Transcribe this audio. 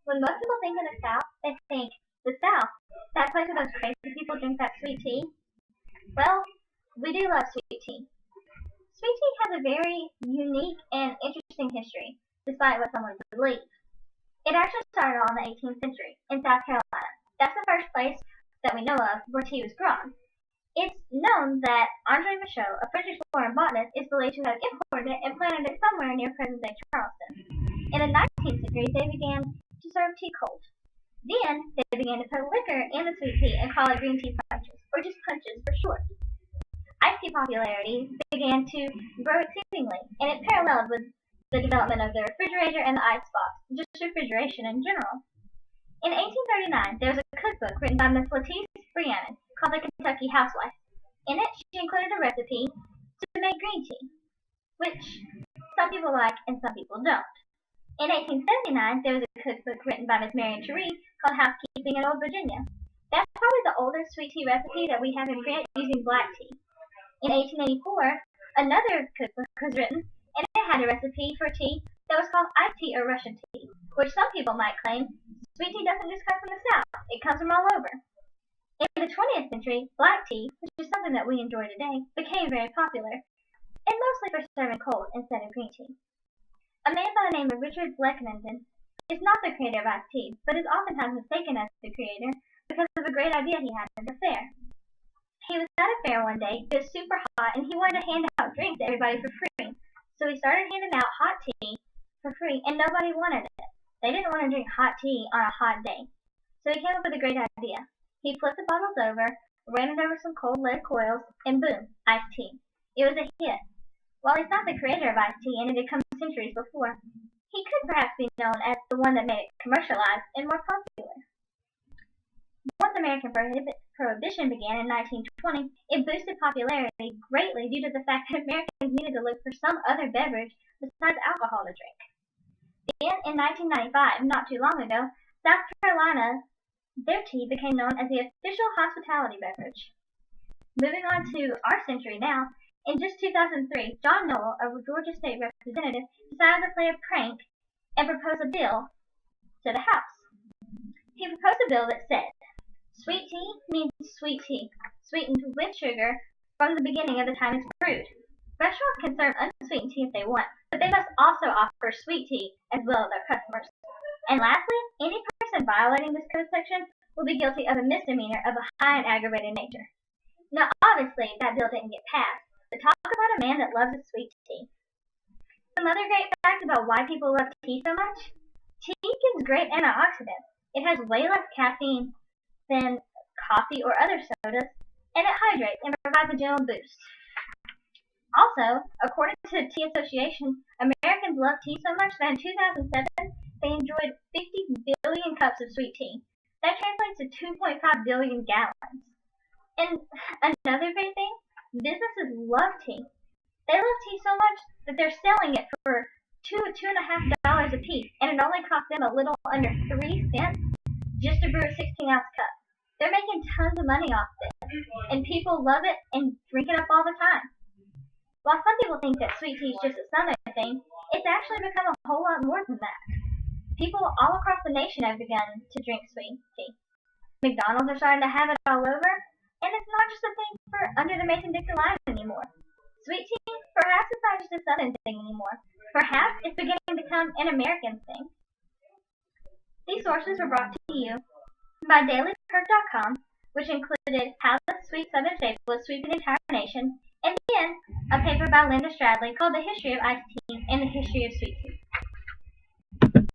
When most people think of the South, they think the South, that place where those crazy people drink that sweet tea. Well, we do love sweet tea. Sweet tea has a very unique and interesting history, despite what some would believe. It actually started all in the 18th century in South Carolina. That's the first place that we know of where tea was grown. It's known that André Michaux, a French explorer and botanist, is believed to have imported it and planted it somewhere near present-day Charleston. In the 19th century, they began to serve tea cold. Then, they began to put liquor in the sweet tea and call it green tea punches, or just punches for short. Iced tea popularity began to grow exceedingly, and it paralleled with the development of the refrigerator and the ice box, just refrigeration in general. In 1839, there was a cookbook written by Miss Lettice Briand called The Kentucky Housewife. In it, she included a recipe to make green tea, which some people like and some people don't. In 1879, there was a cookbook written by Miss Marion Teree called Housekeeping in Old Virginia. That's probably the oldest sweet tea recipe that we have in print using black tea. In 1884, another cookbook was written, and it had a recipe for tea that was called iced tea or Russian tea, which some people might claim sweet tea doesn't just come from the South, it comes from all over. In the 20th century, black tea, which is something that we enjoy today, became very popular, and mostly for serving cold instead of green tea. A man by the name of Richard Bleckenenden is not the creator of iced tea, but is oftentimes mistaken as the creator because of a great idea he had at a fair. He was at a fair one day, it was super hot, and he wanted to hand out drinks to everybody for free. So he started handing out hot tea for free, and nobody wanted it. They didn't want to drink hot tea on a hot day. So he came up with a great idea. He flipped the bottles over, ran it over some cold lead coils, and boom, iced tea. It was a hit. While he's not the creator of iced tea, and it had come centuries before, he could perhaps be known as the one that made it commercialized and more popular. Once American Prohibition began in 1920, it boosted popularity greatly due to the fact that Americans needed to look for some other beverage besides alcohol to drink. Then, in 1995, not too long ago, South Carolina, their tea became known as the official hospitality beverage. Moving on to our century now, in just 2003, John Noel, a Georgia state representative, decided to play a prank and propose a bill to the House. He proposed a bill that said, sweet tea means sweet tea, sweetened with sugar from the beginning of the time it's brewed. Restaurants can serve unsweetened tea if they want, but they must also offer sweet tea as well to their customers. And lastly, any person violating this code section will be guilty of a misdemeanor of a high and aggravated nature. Now, obviously, that bill didn't get passed, but talk about a man that loves his sweet tea. Some other great facts about why people love tea so much. Tea gives great antioxidants. It has way less caffeine than coffee or other sodas, and it hydrates and provides a gentle boost. Also, according to the Tea Association, Americans love tea so much that in 2007, they enjoyed 50 billion cups of sweet tea. That translates to 2.5 billion gallons. And another great thing, businesses love tea. They love tea so much that they're selling it for $2 a piece, and it only costs them a little under 3 cents just to brew a 16-ounce cup. They're making tons of money off this, and people love it and drink it up all the time. While some people think that sweet tea is just a southern thing, it's actually become a whole lot more than that. People all across the nation have begun to drink sweet tea. McDonald's are starting to have it all over, and it's not just a thing for under the Mason-Dixon line anymore. Sweet tea, perhaps it's not just a southern thing anymore. Perhaps it's beginning to become an American thing. These sources were brought to you by dailyperk.com, which included How the Sweet Southern Staple is Sweeping the Entire Nation, and then a paper by Linda Stradley called The History of Iced Tea and the History of Sweet Tea.